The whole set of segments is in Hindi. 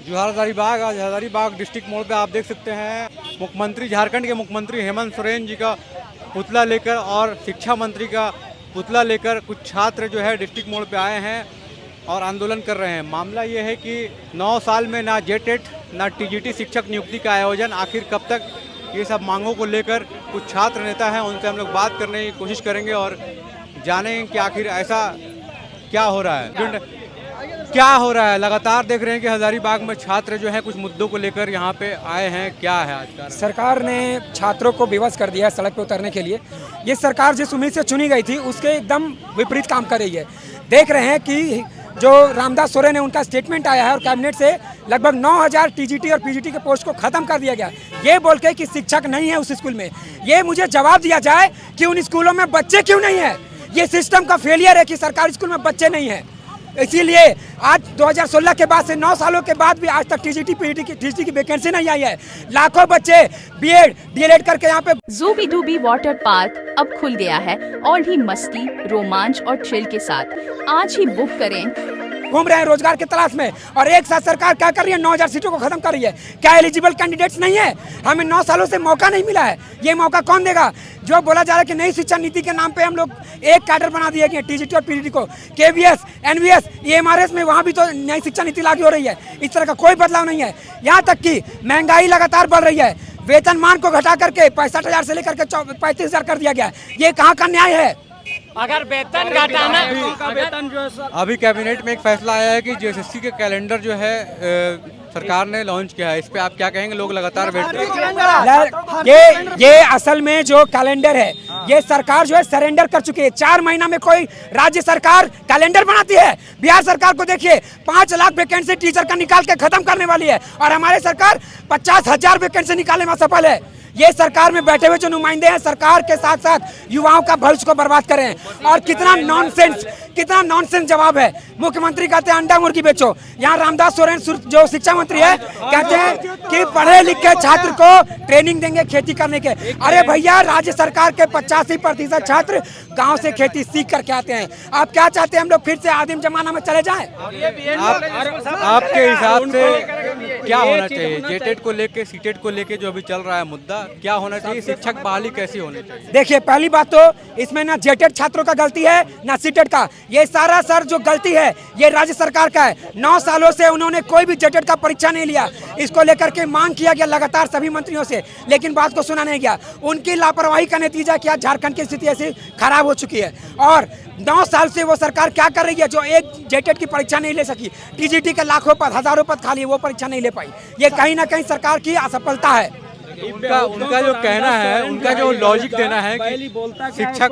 जोहार हजारीबाग। आज हजारीबाग डिस्ट्रिक्ट मोड़ पे आप देख सकते हैं मुख्यमंत्री, झारखंड के मुख्यमंत्री हेमंत सोरेन जी का पुतला लेकर और शिक्षा मंत्री का पुतला लेकर कुछ छात्र जो है डिस्ट्रिक्ट मोड़ पे आए हैं और आंदोलन कर रहे हैं। मामला ये है कि 9 साल में ना जेटेट ना टीजीटी शिक्षक नियुक्ति का आयोजन, आखिर कब तक? ये सब मांगों को लेकर कुछ छात्र नेता हैं, उनसे हम लोग बात करने की कोशिश करेंगे और जानेंगे कि आखिर ऐसा क्या हो रहा है, क्या हो रहा है। लगातार देख रहे हैं कि हजारीबाग में छात्र जो है कुछ मुद्दों को लेकर यहाँ पे आए हैं। क्या है आज का? सरकार ने छात्रों को विवश कर दिया है सड़क पर उतरने के लिए। ये सरकार जिस उम्मीद से चुनी गई थी उसके एकदम विपरीत काम कर रही है। देख रहे हैं कि जो रामदास सोरेन है उनका स्टेटमेंट आया है और कैबिनेट से लगभग 9000 टीजीटी और पीजीटी के पोस्ट को खत्म कर दिया गया, ये बोल के कि शिक्षक नहीं है उस स्कूल में। ये मुझे जवाब दिया जाए कि उन स्कूलों में बच्चे क्यों नहीं है। ये सिस्टम का फेलियर है कि सरकारी स्कूल में बच्चे नहीं है। इसीलिए आज 2016 के बाद से 9 सालों के बाद भी आज तक टीजीटी पीजीटी की वैकेंसी नहीं आई है। लाखों बच्चे बीएड डीएलएड करके यहाँ पे। ज़ूबी डूबी वाटर पार्क अब खुल गया है और भी मस्ती, रोमांच और थ्रिल के साथ। आज ही बुक करें। घूम रहे हैं रोजगार की तलाश में और एक साथ सरकार क्या कर रही है, 9000 सीटों को खत्म कर रही है। क्या एलिजिबल कैंडिडेट्स नहीं है? हमें 9 सालों से मौका नहीं मिला है। ये मौका कौन देगा? जो बोला जा रहा है कि नई शिक्षा नीति के नाम पे हम लोग एक कैडर बना दिए गए टीजीटी और पीजीटी को। केवीएस, एनवीएस, एमआरएस में वहाँ भी तो नई शिक्षा नीति लागू हो रही है। इस तरह का कोई बदलाव नहीं है। यहाँ तक कि महंगाई लगातार बढ़ रही है। वेतनमान को घटा करके 65,000 से लेकर के 35,000 कर दिया गया। ये कहाँ का न्याय है? अगर वेतन घटाना अभी कैबिनेट में एक फैसला आया है कि जेएसएससी के कैलेंडर जो है सरकार ने लॉन्च किया है। इस पे आप क्या कहेंगे? लोग लगातार वेट कर ये असल में जो कैलेंडर है ये सरकार जो है सरेंडर कर चुकी है। 4 महीना में कोई राज्य सरकार कैलेंडर बनाती है? बिहार सरकार को देखिए, 5 लाख वैकेंसी टीचर का निकाल के खत्म करने वाली है और हमारे सरकार 50,000 वैकेंसी निकालने में सफल है। ये सरकार में बैठे हुए जो नुमाइंदे हैं सरकार के साथ साथ युवाओं का भविष्य को बर्बाद कर रहे हैं। और कितना नॉनसेंस जवाब है। मुख्यमंत्री कहते हैं अंडा मुर्गी बेचो। यहाँ रामदास सोरेन जो शिक्षा मंत्री है कहते हैं कि पढ़े लिखे छात्र को ट्रेनिंग देंगे खेती करने के। अरे भैया, राज्य सरकार के 85% छात्र गांव से खेती सीख करके आते हैं। आप क्या चाहते हैं, हम लोग फिर से आदिम जमाना में चले जाएं? आपके हिसाब से क्या होना चाहिए? जेटेट को लेके, सीटेट को लेके जो अभी चल रहा है मुद्दा, क्या होना चाहिए? शिक्षक बहाली कैसी होनी चाहिए? देखिए, पहली बात तो इसमें ना जेटेट छात्रों का गलती है ना सीटेट का। ये सारा सर जो गलती है ये राज्य सरकार का है। 9 सालों से उन्होंने कोई भी जेटेट का परीक्षा नहीं लिया। इसको लेकर के मांग किया गया लगातार सभी मंत्रियों से, लेकिन बात को सुना नहीं गया। उनकी लापरवाही का नतीजा क्या, झारखंड की स्थिति ऐसी खराब हो चुकी है। और 9 साल से वो सरकार क्या कर रही है, जो एक जेटेट की परीक्षा नहीं ले सकी, टीजीटी के लाखों पद, हजारों पद खाली, वो परीक्षा नहीं ले पाई। ये कहीं ना कहीं सरकार की असफलता है। उनका जो कहना है, उनका जो लॉजिक देना है कि शिक्षक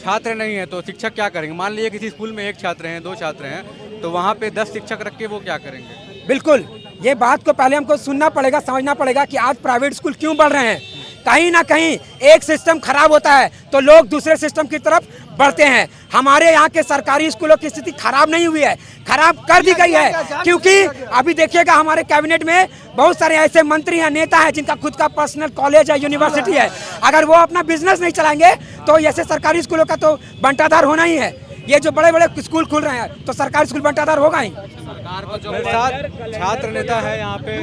छात्र नहीं है तो शिक्षक क्या करेंगे? मान लीजिए किसी स्कूल में 1 छात्र हैं, 2 छात्र हैं, तो वहाँ पे 10 शिक्षक रख के वो क्या करेंगे? बिल्कुल, ये बात को पहले हमको सुनना पड़ेगा, समझना पड़ेगा कि आज प्राइवेट स्कूल क्यों बढ़ रहे हैं। कहीं ना कहीं एक सिस्टम खराब होता है तो लोग दूसरे सिस्टम की तरफ बढ़ते हैं। हमारे यहाँ के सरकारी स्कूलों की स्थिति खराब नहीं हुई है, खराब कर दी गई है। क्योंकि अभी देखिएगा हमारे कैबिनेट में बहुत सारे ऐसे मंत्री हैं, नेता हैं जिनका खुद का पर्सनल कॉलेज है, यूनिवर्सिटी है। अगर वो अपना बिजनेस नहीं चलाएंगे तो ऐसे सरकारी स्कूलों का तो बंटाधार होना ही है। ये जो बड़े बड़े स्कूल खुल रहे हैं तो सरकारी स्कूल बंटाधार होगा ही। मेरे साथ छात्र नेता है यहाँ पे।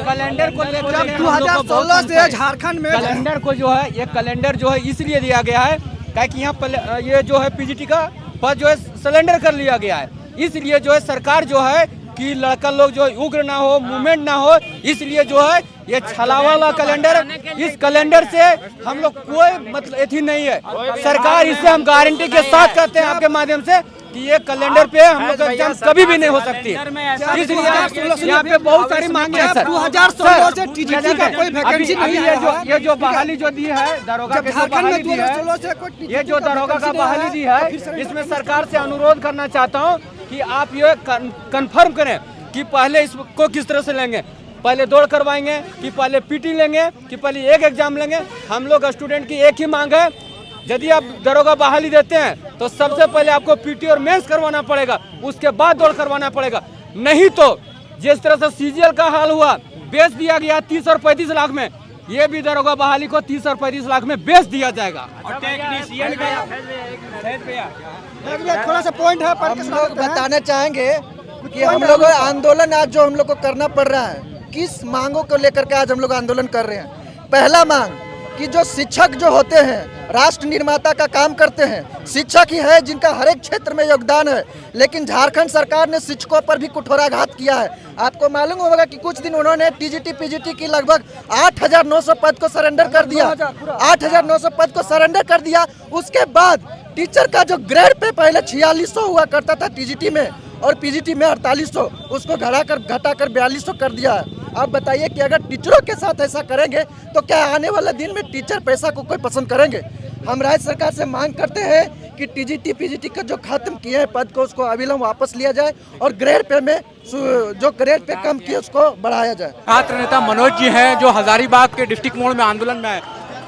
कैलेंडर को लेकर 2016 से झारखंड में कैलेंडर को जो है, ये कैलेंडर जो है इसलिए दिया गया है कि यहाँ ये जो है पीजीटी का पद जो है सिलेंडर कर लिया गया है। इसलिए जो है सरकार जो है कि लड़का लोग जो उग्र ना हो, मूवमेंट ना हो, इसलिए जो है ये छलावा वाला कैलेंडर, इस कैलेंडर से हम लोग कोई मतलब एथी नहीं है। सरकार इससे हम गारंटी के साथ कहते हैं आपके माध्यम से कि ये कैलेंडर पे हम लोग एग्जाम कभी भी नहीं हो सकती। इसलिए यहाँ पे बहुत सारी मांगे हैं सर। 2016 से टीजीटी का कोई वैकेंसी नहीं है। ये जो बहाली जो दी है दरोगा के, ये जो दरोगा का बहाली दी है, इसमें सरकार से अनुरोध करना चाहता हूँ कि आप ये कंफर्म करें कि पहले इसको किस तरह से लेंगे। पहले दौड़ करवाएंगे कि पहले पीटी लेंगे कि पहले एक एग्जाम लेंगे? हम लोग स्टूडेंट की एक ही मांग है, यदि आप दरोगा बहाली देते हैं तो सबसे पहले आपको पीटी और मेंस करवाना पड़ेगा, उसके बाद दौड़ करवाना पड़ेगा। नहीं तो जिस तरह से सीजीएल का हाल हुआ, बेच दिया गया 30 और 35 लाख में, ये भी दरोगा बहाली को 30 और 35 लाख में बेच दिया जाएगा। थोड़ा सा पॉइंट है, हम लोग बताना चाहेंगे कि हम लोग आंदोलन आज जो हम लोग को करना पड़ रहा है, किस मांगों को लेकर के आज हम लोग आंदोलन कर रहे हैं। पहला मांग कि जो शिक्षक जो होते हैं राष्ट्र निर्माता का काम करते हैं, शिक्षक ही है जिनका हर एक क्षेत्र में योगदान है, लेकिन झारखंड सरकार ने शिक्षकों पर भी कठोराघात किया है। आपको मालूम होगा कि कुछ दिन उन्होंने टीजीटी पीजीटी की लगभग 8,900 पद को सरेंडर कर दिया, 8,900 पद को सरेंडर कर दिया। उसके बाद टीचर का जो ग्रेड पे पहले 4600 हुआ करता था टीजीटी में और पीजीटी में 4800, उसको घटाकर 4200 कर दिया है। आप बताइए कि अगर टीचरों के साथ ऐसा करेंगे तो क्या आने वाले दिन में टीचर पैसा को कोई पसंद करेंगे। हम राज्य सरकार से मांग करते हैं कि टीजीटी पीजीटी का जो खत्म किए हैं पद को उसको अविलंब वापस लिया जाए और ग्रेड पे में जो ग्रेड पे कम किए उसको बढ़ाया जाए। छात्र नेता मनोज जी हैं जो हजारीबाग के डिस्ट्रिक्ट मोड़ में आंदोलन में आए।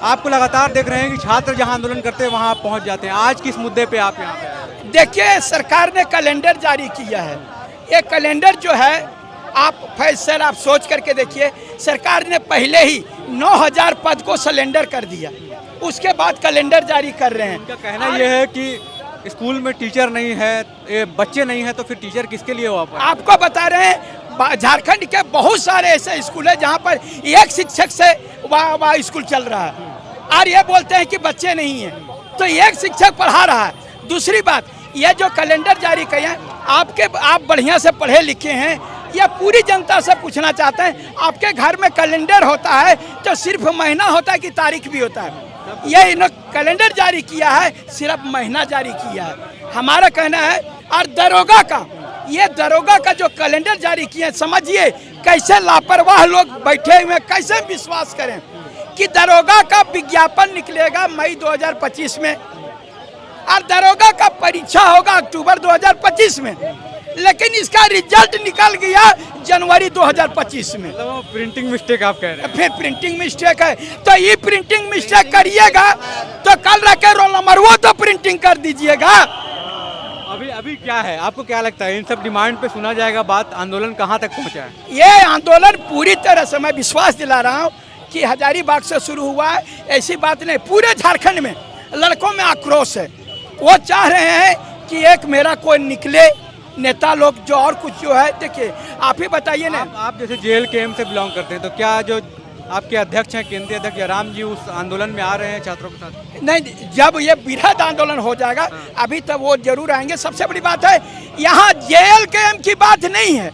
आपको लगातार देख रहे हैं कि छात्र जहां आंदोलन करते हैं वहां आप पहुंच जाते हैं। आज किस मुद्दे पे आप यहाँ पे? देखिए, सरकार ने कैलेंडर जारी किया है। ये कैलेंडर जो है आप फैसला आप सोच करके देखिए, सरकार ने पहले ही 9,000 पद को सिलेंडर कर दिया, उसके बाद कैलेंडर जारी कर रहे हैं। उनका कहना यह है कि स्कूल में टीचर नहीं है, बच्चे नहीं है, तो फिर टीचर किसके लिए हुआ? आपको बता रहे हैं झारखंड के बहुत सारे ऐसे स्कूल है जहाँ पर एक शिक्षक से वह स्कूल चल रहा है और ये बोलते हैं कि बच्चे नहीं है, तो एक शिक्षक पढ़ा रहा है। दूसरी बात, ये जो कैलेंडर जारी किया है, आप बढ़िया से पढ़े लिखे हैं, या पूरी जनता से पूछना चाहते हैं, आपके घर में कैलेंडर होता है तो सिर्फ महीना होता है कि तारीख भी होता है? ये इन्होंने कैलेंडर जारी किया है, सिर्फ महीना जारी किया है। हमारा कहना है, और दरोगा का जो कैलेंडर जारी किया, समझिए कैसे लापरवाह लोग बैठे हुए, कैसे विश्वास करें कि दरोगा का विज्ञापन निकलेगा मई 2025 में और दरोगा का परीक्षा होगा अक्टूबर 2025 में, लेकिन इसका रिजल्ट निकल गया जनवरी 2025 में। तो प्रिंटिंग मिस्टेक आप कह रहे हैं? फिर प्रिंटिंग मिस्टेक है, तो ये प्रिंटिंग मिस्टेक करिएगा तो कल रखे रोल नंबर वो तो प्रिंटिंग कर दीजिएगा। अभी क्या है, आपको क्या लगता है इन सब डिमांड पे सुना जाएगा बात? आंदोलन कहाँ तक पहुँचा है? ये आंदोलन पूरी तरह से मैं विश्वास दिला रहा हूँ कि हजारीबाग से शुरू हुआ है, ऐसी बात नहीं। पूरे झारखंड में लड़कों में आक्रोश है, वो चाह रहे हैं कि एक मेरा कोई निकले नेता लोग जो और कुछ जो है। देखिए, आप ही बताइए ना, आप जैसे JLKM से बिलोंग करते हैं, तो क्या जो आपके अध्यक्ष हैं, केंद्रीय अध्यक्ष जयराम जी, उस आंदोलन में आ रहे हैं छात्रों के साथ? नहीं, जब ये बृहद आंदोलन हो जाएगा अभी तक वो जरूर आएंगे। सबसे बड़ी बात है, यहाँ JLKM की बात नहीं है।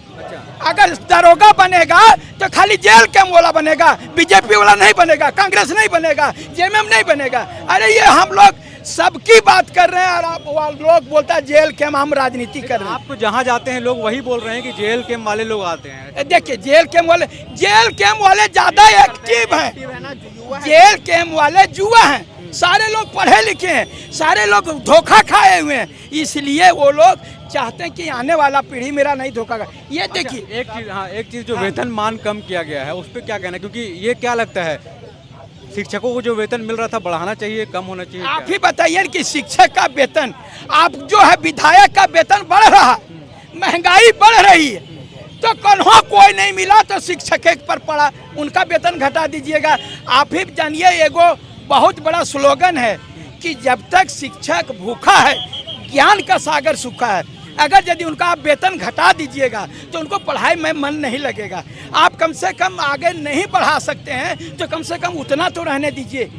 अगर दरोगा बनेगा तो खाली JLKM वाला बनेगा, बीजेपी वाला नहीं बनेगा, कांग्रेस नहीं बनेगा, JMM नहीं बनेगा। अरे ये हम लोग सबकी बात कर रहे हैं और लोग बोलता है JLKM, हम राजनीति कर रहे हैं। आपको जहाँ जाते हैं लोग वही बोल रहे हैं कि JLKM वाले लोग आते हैं। देखिए, JLKM वाले ज्यादा एक्टिव हैं। JLKM वाले जुआ हैं, सारे लोग पढ़े लिखे हैं, सारे लोग धोखा खाए हुए हैं, इसलिए वो लोग चाहते हैं कि आने वाला पीढ़ी मेरा नहीं धोखा खा। ये देखिए, एक चीज जो वेतनमान कम किया गया है उस पर क्या कहना है? क्योंकि ये क्या लगता है, शिक्षकों को जो वेतन मिल रहा था बढ़ाना चाहिए, कम होना चाहिए? आप ही बताइए कि शिक्षक का वेतन, आप जो है विधायक का वेतन बढ़ रहा, महंगाई बढ़ रही है, तो कन्हों कोई नहीं मिला तो शिक्षक एक पर पड़ा, उनका वेतन घटा दीजिएगा। आप ही जानिए, एगो बहुत बड़ा स्लोगन है कि जब तक शिक्षक भूखा है ज्ञान का सागर सूखा है। अगर यदि उनका आप वेतन घटा दीजिएगा तो उनको पढ़ाई में मन नहीं लगेगा। आप कम से कम आगे नहीं बढ़ा सकते हैं तो कम से कम उतना तो रहने दीजिए।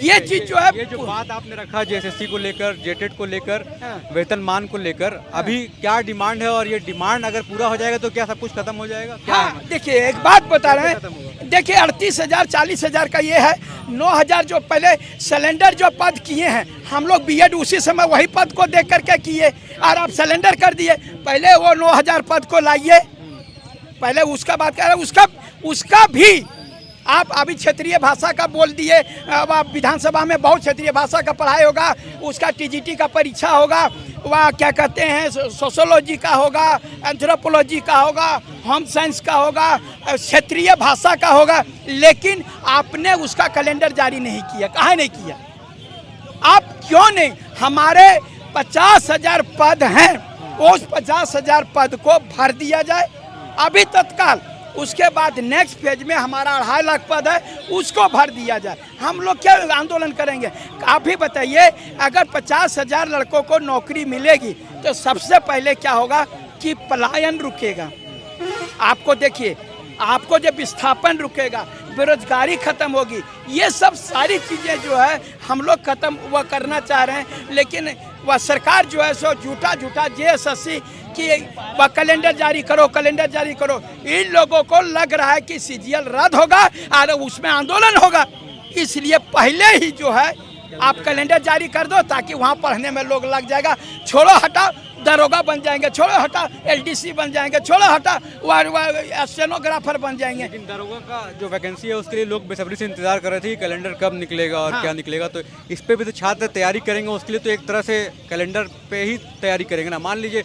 ये चीज जो है, ये जो बात आपने रखा JSSC को लेकर, JTET को लेकर, वेतनमान को लेकर, अभी क्या डिमांड है और ये डिमांड अगर पूरा हो जाएगा तो क्या सब कुछ खत्म हो जाएगा? हाँ, देखिए एक बात बता रहे हैं, देखिए 38,000 40,000 का ये है, 9,000 जो पहले सिलेंडर जो पद किए हैं, हम लोग BEd उसी समय वही पद को देख करके किए और आप सिलेंडर कर दिए। पहले वो 9,000 पद को लाइए, पहले उसका बात कर रहे हैं, उसका भी आप अभी क्षेत्रीय भाषा का बोल दिए। अब आप विधानसभा में बहुत क्षेत्रीय भाषा का पढ़ाई होगा, उसका TGT का परीक्षा होगा, वह क्या कहते हैं सोशोलॉजी का होगा, एंथ्रोपोलॉजी का होगा, होम साइंस का होगा, क्षेत्रीय भाषा का होगा, लेकिन आपने उसका कैलेंडर जारी नहीं किया। कहाँ नहीं किया? आप क्यों नहीं? हमारे 50,000 पद हैं, उस 50,000 पद को भर दिया जाए अभी तत्काल। उसके बाद नेक्स्ट फेज में हमारा 2.5 लाख पद है, उसको भर दिया जाए। हम लोग क्या आंदोलन करेंगे? आप ही बताइए, अगर 50,000 लड़कों को नौकरी मिलेगी तो सबसे पहले क्या होगा कि पलायन रुकेगा, आपको देखिए, आपको जब विस्थापन रुकेगा, बेरोजगारी खत्म होगी, ये सब सारी चीज़ें जो है हम लोग खत्म वह करना चाह रहे हैं। लेकिन वह सरकार जो है सो झूठा JSSC कि वह कैलेंडर जारी करो, कैलेंडर जारी करो। इन लोगों को लग रहा है कि CGL रद्द होगा और उसमें आंदोलन होगा, इसलिए पहले ही जो है आप कैलेंडर जारी कर दो ताकि वहाँ पढ़ने में लोग लग जाएगा। छोड़ो हटा दरोगा बन जाएंगे, छोड़ो हटा LDC बन जाएंगे, छोड़ो हटा स्टेनोग्राफर बन जाएंगे। लेकिन दरोगा का जो वैकेंसी है उसके लिए लोग बेसब्री से इंतजार कर रहे थे कैलेंडर कब निकलेगा और क्या निकलेगा। तो इस पे भी तो छात्र तैयारी करेंगे, उसके लिए तो एक तरह से कैलेंडर पे ही तैयारी करेंगे ना। मान लीजिए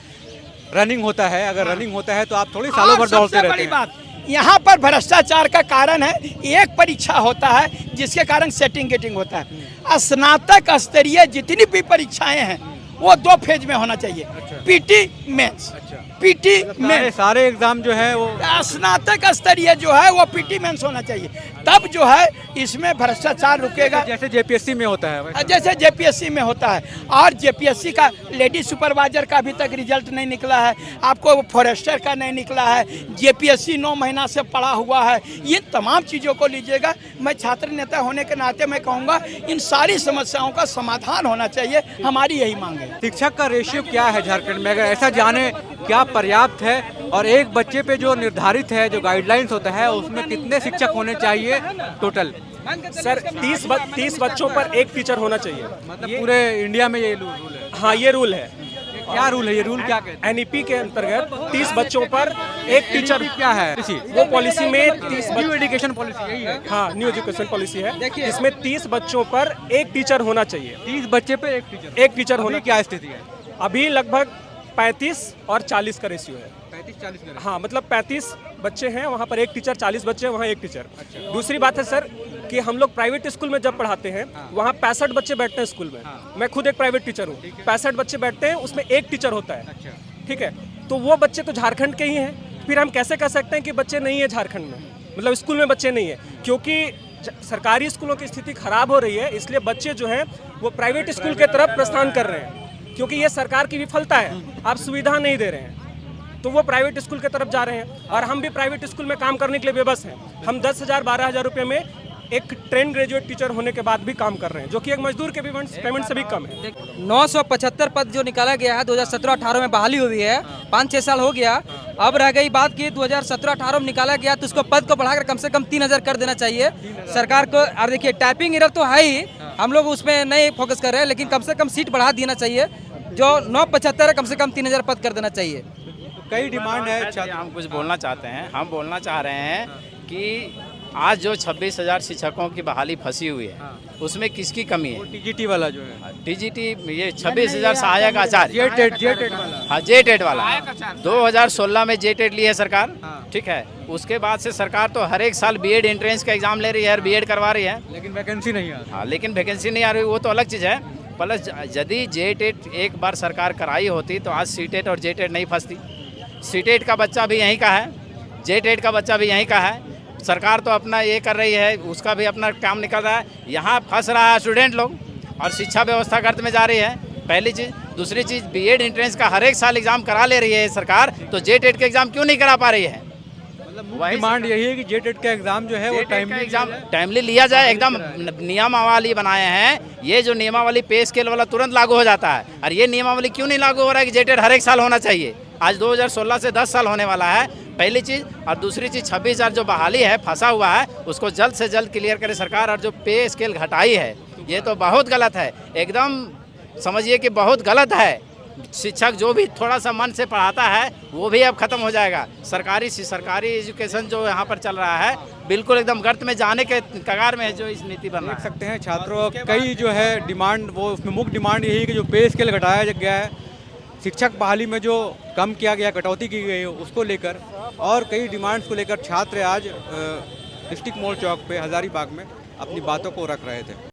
रनिंग होता है, अगर रनिंग होता है तो आप थोड़ी सालों भर दौड़ते रहते हैं। यहाँ पर भ्रष्टाचार का कारण है, एक परीक्षा होता है जिसके कारण सेटिंग गेटिंग होता है। स्नातक स्तरीय जितनी भी परीक्षाएं हैं वो 2 फेज में होना चाहिए। PT मेंस, PT मेंस, सारे एग्जाम जो है वो स्नातक स्तरीय जो है वो PT मेंस होना चाहिए, तब जो है इसमें भ्रष्टाचार रुकेगा। जैसे JPSC में होता है, जैसे JPSC में होता है। और JPSC का लेडी सुपरवाइजर का अभी तक रिजल्ट नहीं निकला है, आपको फॉरेस्टर का नहीं निकला है, JPSC 9 महीना से पड़ा हुआ है। ये तमाम चीज़ों को लीजिएगा। मैं छात्र नेता होने के नाते मैं कहूँगा इन सारी समस्याओं का समाधान होना चाहिए, हमारी यही मांग है। शिक्षक का रेशियो क्या है झारखंड में, अगर ऐसा जाने क्या पर्याप्त है, और एक बच्चे पे जो निर्धारित है, जो गाइडलाइंस होता है, उसमें कितने शिक्षक होने चाहिए टोटल? सर 30 बच्चों पर एक टीचर होना चाहिए। मतलब पूरे इंडिया में ये रूल है? हाँ, ये रूल है। क्या रूल है ये? रूल क्या कहते हैं? NEP के अंतर्गत 30 बच्चों पर एक टीचर। क्या है वो पॉलिसी में 30 न्यू एजुकेशन पॉलिसी यही है? हाँ, न्यू एजुकेशन पॉलिसी है, जिसमें 30 बच्चों पर एक टीचर होना चाहिए। 30 बच्चे पे एक टीचर होना। क्या स्थिति है? अभी लगभग 35 और 40 का रेशियो है। 35-40 का? हाँ, मतलब 35 बच्चे हैं वहाँ पर एक टीचर, 40 बच्चे हैं वहाँ एक टीचर। दूसरी बात है सर कि हम लोग प्राइवेट स्कूल में जब पढ़ाते हैं वहाँ 65 बच्चे बैठते हैं स्कूल में। मैं खुद एक प्राइवेट टीचर हूँ। 65 बच्चे बैठते हैं, उसमें एक टीचर होता है। ठीक है, तो वो बच्चे तो झारखंड के ही हैं। फिर हम कैसे कह सकते हैं कि बच्चे नहीं है झारखंड में, मतलब स्कूल में बच्चे नहीं है? क्योंकि सरकारी स्कूलों की स्थिति खराब हो रही है, इसलिए बच्चे जो हैं वो प्राइवेट स्कूल की तरफ प्रस्थान कर रहे हैं, क्योंकि ये सरकार की विफलता है, आप सुविधा नहीं दे रहे हैं, तो वो प्राइवेट स्कूल की तरफ जा रहे हैं। और हम भी प्राइवेट स्कूल में काम करने के लिए बेबस हैं। हम 10,000-12,000 रुपये में एक ट्रेन ग्रेजुएट टीचर होने के बाद भी काम कर रहे हैं, जो कि एक मजदूर के पेमेंट से भी कम है। 975 पद जो निकाला गया है 2017-18 में बहाली हुई है, 5-6 साल हो गया। अब रह गई बात कि 2017-18 में निकाला गया तो उसको पद को बढ़ाकर कम से कम 3,000 कर देना चाहिए सरकार को। और देखिए टाइपिंग एरर तो है ही, हम लोग उसमें नहीं फोकस कर रहे हैं, लेकिन कम से कम सीट बढ़ा देना चाहिए। जो 975 है कम से कम 3,000 पद कर देना चाहिए। कई डिमांड है। हम कुछ बोलना चाहते हैं। हम बोलना चाह रहे हैं कि आज जो 26,000 शिक्षकों की बहाली फंसी हुई है, उसमें किसकी कमी है? TGT वाला जो है, TGT ये 26,000 सहायक आचार्य, JTET वाला। हाँ, JTET वाला 2016 में JTET ली है सरकार। ठीक है, उसके बाद से सरकार तो हर एक साल BEd एंट्रेंस का एग्जाम ले रही है और BEd करवा रही है, लेकिन वैकेंसी नहीं आ रही। हाँ, लेकिन वैकेंसी नहीं आ रही, वो तो अलग चीज़ है। प्लस यदि JTET एक बार सरकार कराई होती तो आज CTET और JTET नहीं फंसती। CTET का बच्चा भी यहीं का है, JTET का बच्चा भी यहीं का है। सरकार तो अपना ये कर रही है, उसका भी अपना काम निकल रहा है। यहाँ फंस रहा है स्टूडेंट लोग और शिक्षा व्यवस्था गर्त में जा रही है, पहली चीज़। दूसरी चीज़, BEd एंट्रेंस का हर एक साल एग्जाम करा ले रही है सरकार, तो JTET का एग्जाम क्यों नहीं करा पा रही है? वही डिमांड यही है कि JTET का एग्जाम जो है वो टाइमली लिया जाए। एकदम नियमावली बनाए हैं, ये जो नियमावली पे स्केल वाला तुरंत लागू हो जाता है, और ये नियमावली क्यों नहीं लागू हो रहा है कि JTET हर एक साल होना चाहिए? आज 2016 से 10 साल होने वाला है, पहली चीज़। और दूसरी चीज़, 26,000 जो बहाली है फंसा हुआ है, उसको जल्द से जल्द क्लियर करे सरकार। और जो पे स्केल घटाई है, ये तो बहुत गलत है, एकदम समझिए कि बहुत गलत है। शिक्षक जो भी थोड़ा सा मन से पढ़ाता है वो भी अब खत्म हो जाएगा। सरकारी एजुकेशन जो यहाँ पर चल रहा है बिल्कुल एकदम गर्त में जाने के कगार में है, जो इस नीति बन रहा है। देख सकते हैं छात्रों कई जो है डिमांड, वो उसमें मुख्य डिमांड यही है कि जो पे स्केल घटाया गया है, शिक्षक बहाली में जो कम किया गया, कटौती की गई है, उसको लेकर और कई डिमांड्स को लेकर छात्र आज डिस्ट्रिक्ट मॉल चौक पे हजारीबाग में अपनी बातों को रख रहे थे।